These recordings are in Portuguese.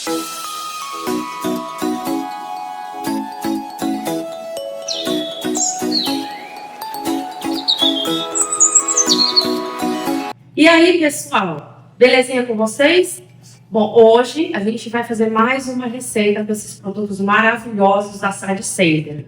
E aí, pessoal, belezinha com vocês? Bom, hoje a gente vai fazer mais uma receita com esses produtos maravilhosos da Side Center.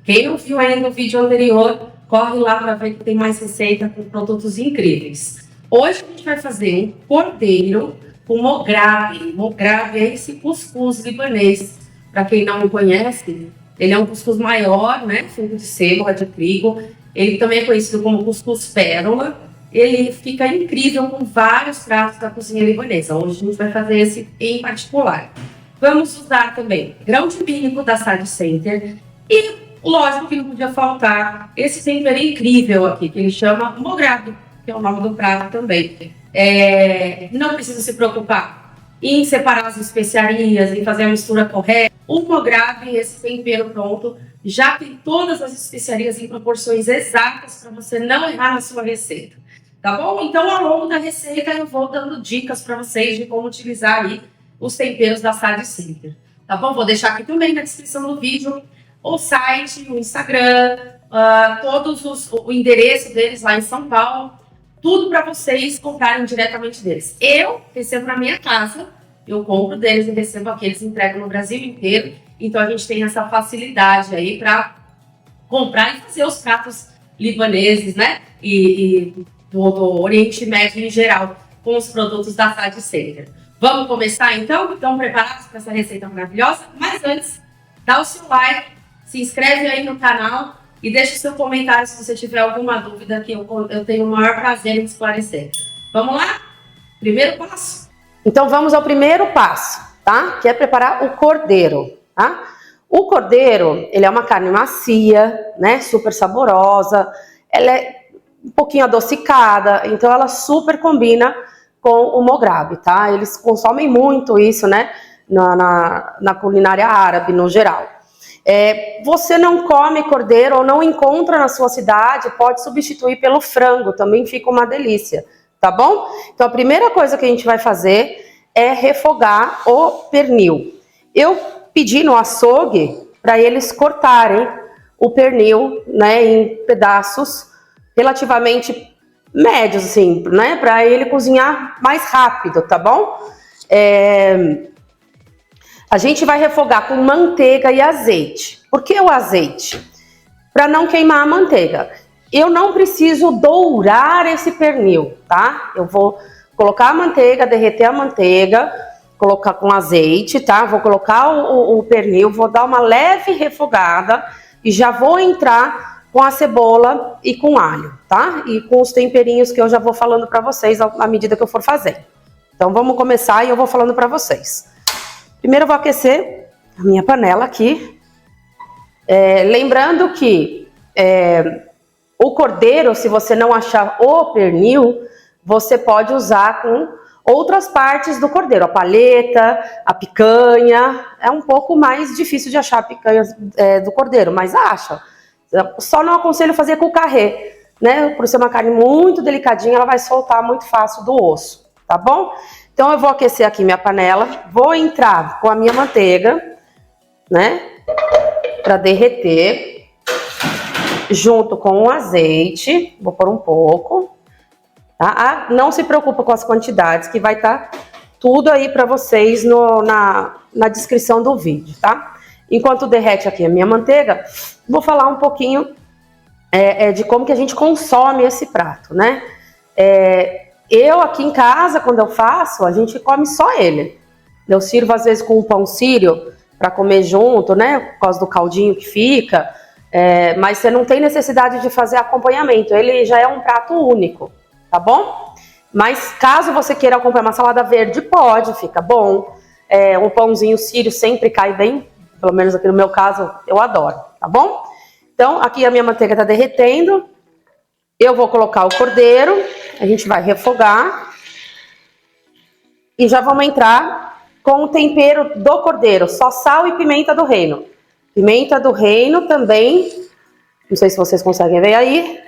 Quem não viu ainda o vídeo anterior, corre lá para ver que tem mais receita com produtos incríveis. Hoje a gente vai fazer um cordeiro com mograbe. Mograbe é esse cuscuz libanês. Para quem não me conhece, ele é um cuscuz maior, né? Feito de sêmola de trigo. Ele também é conhecido como cuscuz pérola. Ele fica incrível com vários pratos da cozinha libanesa. Hoje a gente vai fazer esse em particular. Vamos usar também grão de bico da Side Center e, lógico que não podia faltar esse tempero incrível aqui, que ele chama mograbe, que é o nome do prato também. Não precisa se preocupar em separar as especiarias, em fazer a mistura correta. O mograbe, esse tempero pronto, já tem todas as especiarias em proporções exatas para você não errar na sua receita. Tá bom? Então, ao longo da receita, eu vou dando dicas para vocês de como utilizar aí os temperos da Side Center. Tá bom? Vou deixar aqui também na descrição do vídeo o site, o Instagram, o endereço deles lá em São Paulo. Tudo para vocês comprarem diretamente deles. Eu recebo na minha casa, eu compro deles e recebo aqui, eles entregam no Brasil inteiro. Então, a gente tem essa facilidade aí para comprar e fazer os pratos libaneses, né? Do Oriente Médio em geral, com os produtos da Side Center. Vamos começar então? Estão preparados para essa receita maravilhosa? Mas antes, dá o seu like, se inscreve aí no canal e deixa o seu comentário se você tiver alguma dúvida que eu tenho o maior prazer em esclarecer. Vamos lá? Primeiro passo? Então vamos ao primeiro passo, tá? Que é preparar o cordeiro, tá? O cordeiro, ele é uma carne macia, né? Super saborosa. Ela é um pouquinho adocicada, então ela super combina com o mograbe, tá? Eles consomem muito isso, né? Na culinária árabe, no geral. Você não come cordeiro ou não encontra na sua cidade, pode substituir pelo frango, também fica uma delícia, tá bom? Então a primeira coisa que a gente vai fazer é refogar o pernil. Eu pedi no açougue para eles cortarem o pernil, né, em pedaços relativamente médios, assim, né? Para ele cozinhar mais rápido, tá bom? A gente vai refogar com manteiga e azeite. Por que o azeite? Para não queimar a manteiga. Eu não preciso dourar esse pernil, tá? Eu vou colocar a manteiga, derreter a manteiga, colocar com azeite, tá? Vou colocar o pernil, vou dar uma leve refogada e já vou entrar com a cebola e com alho, tá? E com os temperinhos que eu já vou falando para vocês à medida que eu for fazendo. Então vamos começar e eu vou falando para vocês. Primeiro eu vou aquecer a minha panela aqui. Lembrando que o cordeiro, se você não achar o pernil, você pode usar com outras partes do cordeiro. A paleta, a picanha. É um pouco mais difícil de achar a picanha do cordeiro, mas acha. Só não aconselho fazer com o carré, né? Por ser uma carne muito delicadinha, ela vai soltar muito fácil do osso, tá bom? Então eu vou aquecer aqui minha panela, vou entrar com a minha manteiga, né? Para derreter, junto com o azeite, vou pôr um pouco, tá? Não se preocupa com as quantidades, que vai estar tudo aí para vocês na descrição do vídeo, tá? Enquanto derrete aqui a minha manteiga, vou falar um pouquinho de como que a gente consome esse prato, né? Eu aqui em casa, quando eu faço, a gente come só ele. Eu sirvo às vezes com um pão sírio para comer junto, né? Por causa do caldinho que fica. Mas você não tem necessidade de fazer acompanhamento. Ele já é um prato único, tá bom? Mas caso você queira acompanhar uma salada verde, pode, fica bom. Um pãozinho sírio sempre cai bem. Pelo menos aqui no meu caso, eu adoro, tá bom? Então, aqui a minha manteiga tá derretendo. Eu vou colocar o cordeiro. A gente vai refogar. E já vamos entrar com o tempero do cordeiro. Só sal e pimenta do reino. Pimenta do reino também. Não sei se vocês conseguem ver aí.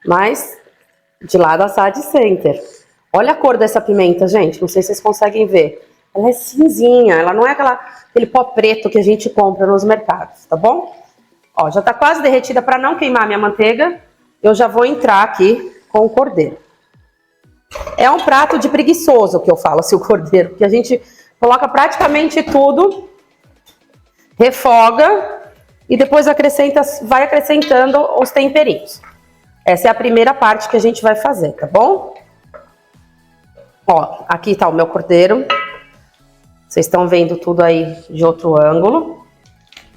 Mas de lá da Side Center. Olha a cor dessa pimenta, gente. Não sei se vocês conseguem ver. ela é cinzinha, ela não é aquele pó preto que a gente compra nos mercados, tá bom? Ó, já tá quase derretida. Para não queimar a minha manteiga, eu já vou entrar aqui com o cordeiro. É um prato de preguiçoso que eu falo, assim, o cordeiro, porque a gente coloca praticamente tudo, refoga e depois vai acrescentando os temperinhos. Essa é a primeira parte que a gente vai fazer, tá bom? Ó, aqui tá o meu cordeiro. Vocês estão vendo tudo aí de outro ângulo.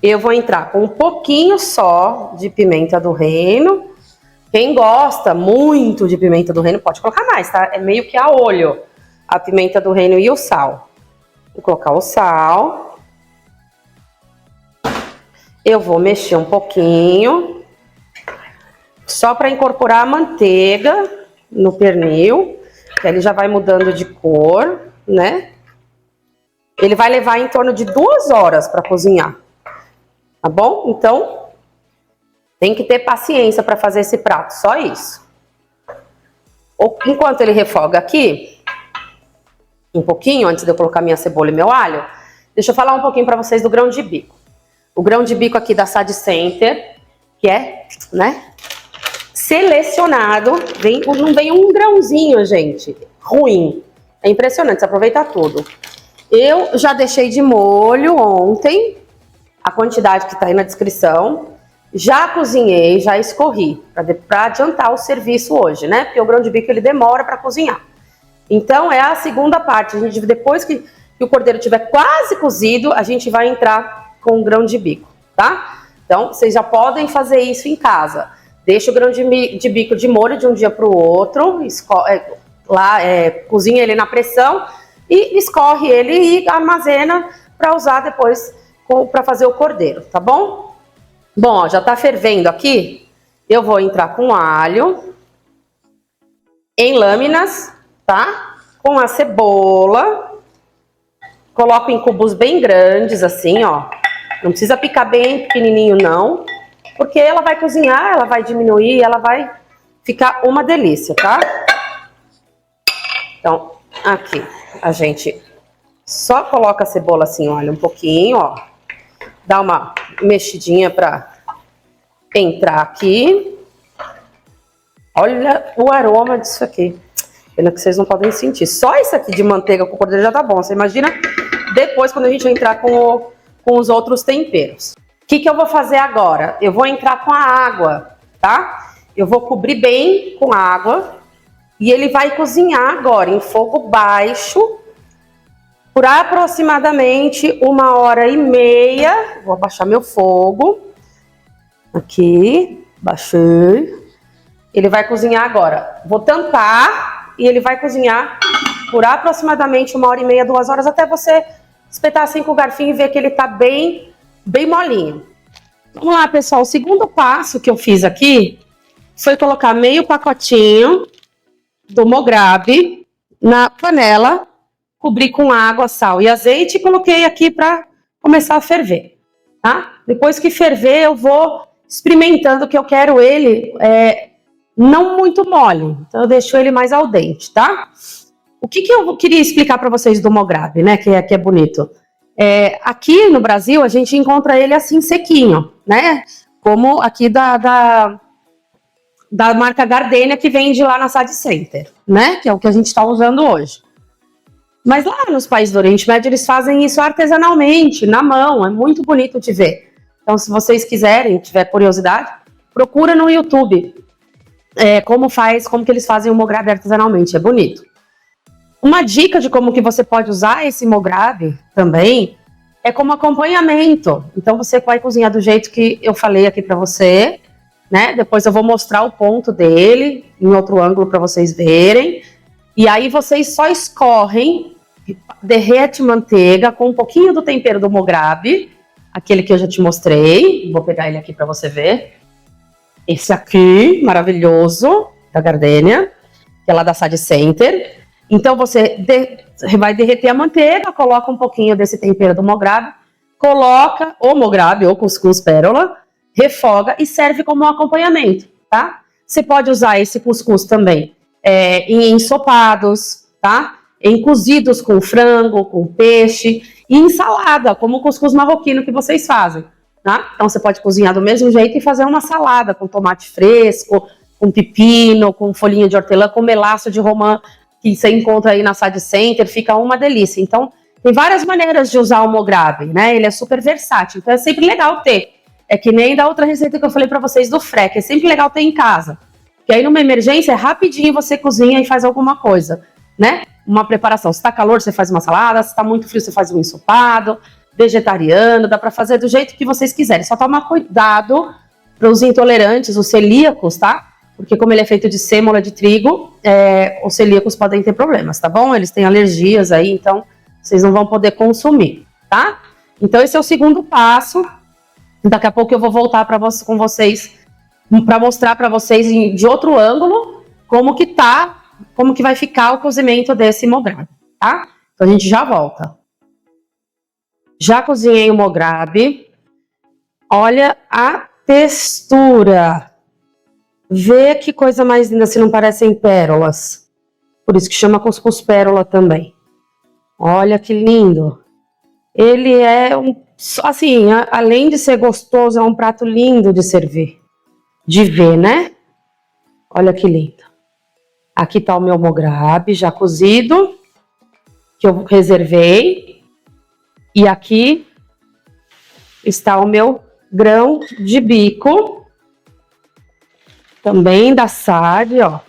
Eu vou entrar com um pouquinho só de pimenta do reino. Quem gosta muito de pimenta do reino pode colocar mais, tá? É meio que a olho, a pimenta do reino e o sal. Vou colocar o sal. Eu vou mexer um pouquinho, só para incorporar a manteiga no pernil, que ele já vai mudando de cor, né? Ele vai levar em torno de 2 horas para cozinhar, tá bom? Então, tem que ter paciência para fazer esse prato, só isso. Enquanto ele refoga aqui, um pouquinho, antes de eu colocar minha cebola e meu alho, deixa eu falar um pouquinho para vocês do grão de bico. O grão de bico aqui da Sad Center, que é, né, selecionado, não vem um grãozinho, gente, ruim. É impressionante, você aproveita tudo. Eu já deixei de molho ontem, a quantidade que tá aí na descrição. Já cozinhei, já escorri, para adiantar o serviço hoje, né? Porque o grão de bico ele demora para cozinhar. Então é a segunda parte. Depois que o cordeiro estiver quase cozido, a gente vai entrar com o grão de bico, tá? Então vocês já podem fazer isso em casa. Deixa o grão de bico de molho de um dia para o outro, cozinha ele na pressão e escorre ele e armazena para usar depois para fazer o cordeiro, tá bom? Bom, ó, já tá fervendo aqui. Eu vou entrar com alho em lâminas, tá? Com a cebola. Coloco em cubos bem grandes, assim, ó. Não precisa picar bem pequenininho, não. Porque ela vai cozinhar, ela vai diminuir, ela vai ficar uma delícia, tá? Então, aqui, a gente só coloca a cebola assim, olha, um pouquinho, ó. Dá uma mexidinha pra entrar aqui. Olha o aroma disso aqui. Pena que vocês não podem sentir. Só isso aqui de manteiga com cordeiro já tá bom. Você imagina depois quando a gente entrar com os outros temperos. O que eu vou fazer agora? Eu vou entrar com a água, tá? Eu vou cobrir bem com água e ele vai cozinhar agora em fogo baixo por aproximadamente 1h30. Vou abaixar meu fogo. Aqui, baixei. Ele vai cozinhar agora. Vou tampar e ele vai cozinhar por aproximadamente 1h30, 2 horas, até você espetar assim com o garfinho e ver que ele tá bem molinho. Vamos lá, pessoal. O segundo passo que eu fiz aqui foi colocar meio pacotinho do Mograbi na panela, cobri com água, sal e azeite e coloquei aqui para começar a ferver, tá? Depois que ferver, eu vou experimentando, que eu quero ele não muito mole, então eu deixo ele mais al dente, tá? O que eu queria explicar para vocês do Mograbi, né, que é bonito. Aqui no Brasil, a gente encontra ele assim sequinho, né? Como aqui da marca Gardenia, que vende lá na Sad Center, né? Que é o que a gente está usando hoje. Mas lá nos países do Oriente Médio, eles fazem isso artesanalmente, na mão. É muito bonito de ver. Então, se vocês quiserem, tiver curiosidade, procura no YouTube como que eles fazem o Mograbi artesanalmente. É bonito. Uma dica de como que você pode usar esse Mograbi também é como acompanhamento. Então você vai cozinhar do jeito que eu falei aqui para você, né? Depois eu vou mostrar o ponto dele em outro ângulo para vocês verem. E aí vocês só escorrem, derrete manteiga com um pouquinho do tempero do Mograbi, aquele que eu já te mostrei. Vou pegar ele aqui para você ver. Esse aqui, maravilhoso, da Gardenia, que é lá da Sad Center. Então você vai derreter a manteiga, coloca um pouquinho desse tempero do Mograbi, coloca o Mograbi ou cuscuz pérola, refoga e serve como um acompanhamento, tá? Você pode usar esse cuscuz também em ensopados, tá? em cozidos com frango, com peixe e em salada, como o cuscuz marroquino que vocês fazem, tá? Então você pode cozinhar do mesmo jeito e fazer uma salada com tomate fresco, com pepino, com folhinha de hortelã, com melaço de romã, que você encontra aí na Side Center, fica uma delícia. Então, tem várias maneiras de usar o Mograbi, né? Ele é super versátil, então é sempre legal ter. É que nem da outra receita que eu falei pra vocês do freque, é sempre legal ter em casa. Que aí numa emergência, rapidinho você cozinha e faz alguma coisa, né? Uma preparação. Se tá calor, você faz uma salada, se tá muito frio, você faz um ensopado, vegetariano, dá pra fazer do jeito que vocês quiserem. Só toma cuidado para os intolerantes, os celíacos, tá? Porque como ele é feito de sêmola de trigo, os celíacos podem ter problemas, tá bom? Eles têm alergias aí, então vocês não vão poder consumir, tá? Então esse é o segundo passo. Daqui a pouco eu vou voltar com vocês para mostrar para vocês de outro ângulo como que vai ficar o cozimento desse Mograbi, tá? Então a gente já volta. Já cozinhei o Mograbi. Olha a textura. Vê que coisa mais linda, se não parecem pérolas. Por isso que chama cuscuz pérola também. Olha que lindo. Ele é assim, além de ser gostoso, é um prato lindo de servir. De ver, né? Olha que lindo. Aqui tá o meu Mograbi já cozido, que eu reservei. E aqui está o meu grão de bico, também da SAD, ó.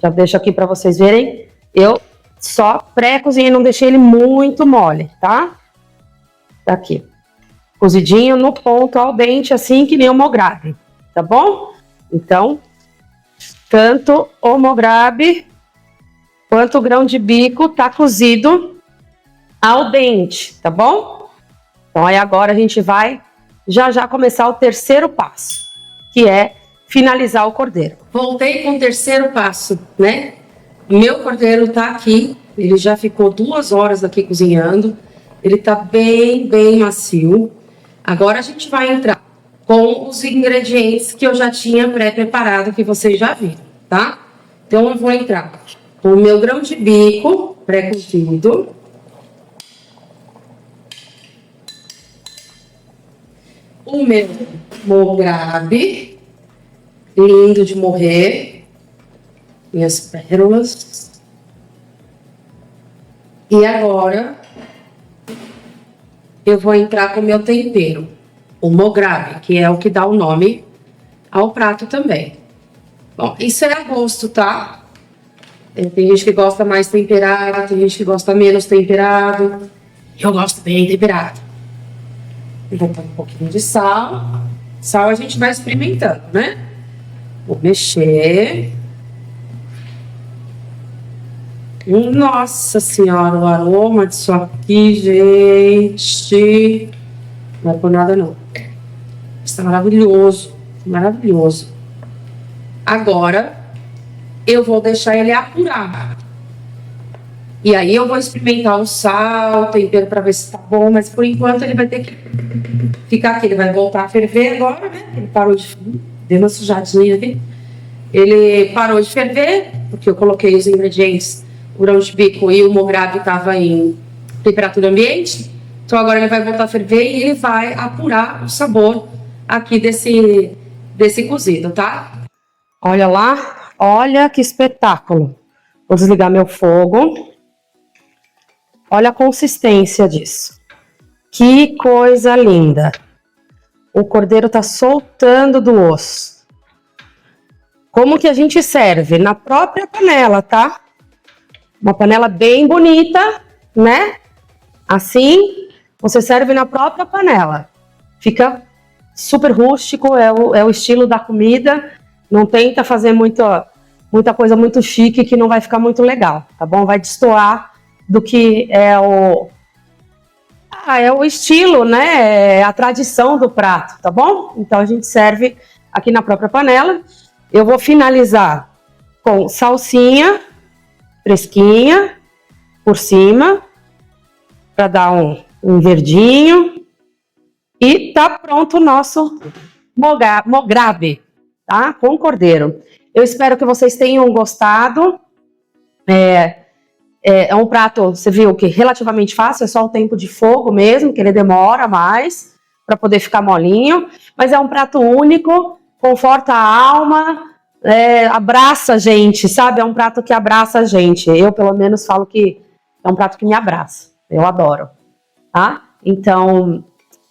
Já deixo aqui para vocês verem. Eu só pré-cozinhei, não deixei ele muito mole, tá? Tá aqui. Cozidinho no ponto al dente, assim que nem o Mograbi, tá bom? Então, tanto o Mograbi quanto o grão de bico tá cozido al dente, tá bom? Então aí agora a gente vai já começar o terceiro passo, que é finalizar o cordeiro. Voltei com o terceiro passo, né? Meu cordeiro tá aqui, ele já ficou 2 horas aqui cozinhando, ele tá bem macio. Agora a gente vai entrar com os ingredientes que eu já tinha pré-preparado, que vocês já viram, tá? Então eu vou entrar com o meu grão de bico pré-cozido. O meu Mograbi, lindo de morrer. Minhas pérolas. E agora eu vou entrar com o meu tempero, o Mograbi, que é o que dá o nome ao prato também. Bom, isso é a gosto, tá? Tem gente que gosta mais temperado, tem gente que gosta menos temperado. Eu gosto bem temperado. Eu vou pôr um pouquinho de sal. Sal a gente vai experimentando, né? Vou mexer. Nossa senhora, o aroma disso aqui, gente. Não é por nada, não. Está maravilhoso. Maravilhoso. Agora, eu vou deixar ele apurar. E aí eu vou experimentar o sal, o tempero para ver se tá bom, mas por enquanto ele vai ter que ficar aqui. Ele vai voltar a ferver agora, né? Ele parou de... Deu uma sujadinha aqui. Ele parou de ferver, porque eu coloquei os ingredientes, o grão de bico e o Mograbi estava em temperatura ambiente. Então agora ele vai voltar a ferver e ele vai apurar o sabor aqui desse cozido, tá? Olha lá, olha que espetáculo. Vou desligar meu fogo. Olha a consistência disso. Que coisa linda. O cordeiro tá soltando do osso. Como que a gente serve? Na própria panela, tá? Uma panela bem bonita, né? Assim, você serve na própria panela. Fica super rústico, é o estilo da comida. Não tenta fazer muita coisa muito chique que não vai ficar muito legal, tá bom? Vai destoar do que é o estilo, né? É a tradição do prato, tá bom? Então a gente serve aqui na própria panela. Eu vou finalizar com salsinha fresquinha por cima para dar um verdinho e tá pronto o nosso Mograbi, tá? Com cordeiro. Eu espero que vocês tenham gostado. É um prato, você viu, que relativamente fácil, é só o tempo de fogo mesmo, que ele demora mais para poder ficar molinho, mas é um prato único, conforta a alma, abraça a gente, sabe? É um prato que abraça a gente. Eu, pelo menos, falo que é um prato que me abraça. Eu adoro, tá? Então,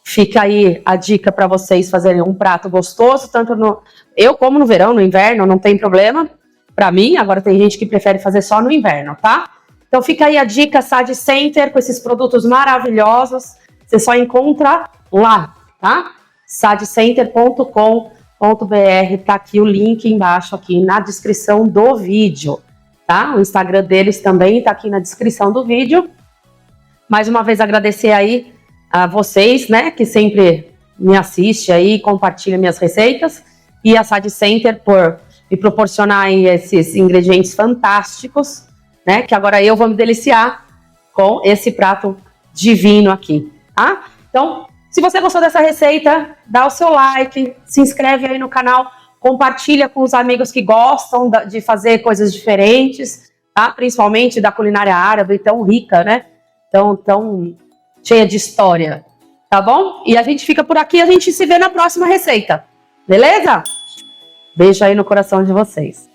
fica aí a dica para vocês fazerem um prato gostoso, tanto eu como no verão, no inverno, não tem problema. Para mim, agora tem gente que prefere fazer só no inverno, tá? Então fica aí a dica, Sade Center, com esses produtos maravilhosos. Você só encontra lá, tá? sadecenter.com.br, tá aqui o link embaixo, aqui na descrição do vídeo, tá? O Instagram deles também tá aqui na descrição do vídeo. Mais uma vez agradecer aí a vocês, né, que sempre me assiste aí, compartilha minhas receitas, e a Sade Center por me proporcionar aí esses ingredientes fantásticos, né, que agora eu vou me deliciar com esse prato divino aqui, tá? Então, se você gostou dessa receita, dá o seu like, se inscreve aí no canal, compartilha com os amigos que gostam de fazer coisas diferentes, tá? Principalmente da culinária árabe, tão rica, né? Tão cheia de história, tá bom? E a gente fica por aqui, a gente se vê na próxima receita, beleza? Beijo aí no coração de vocês.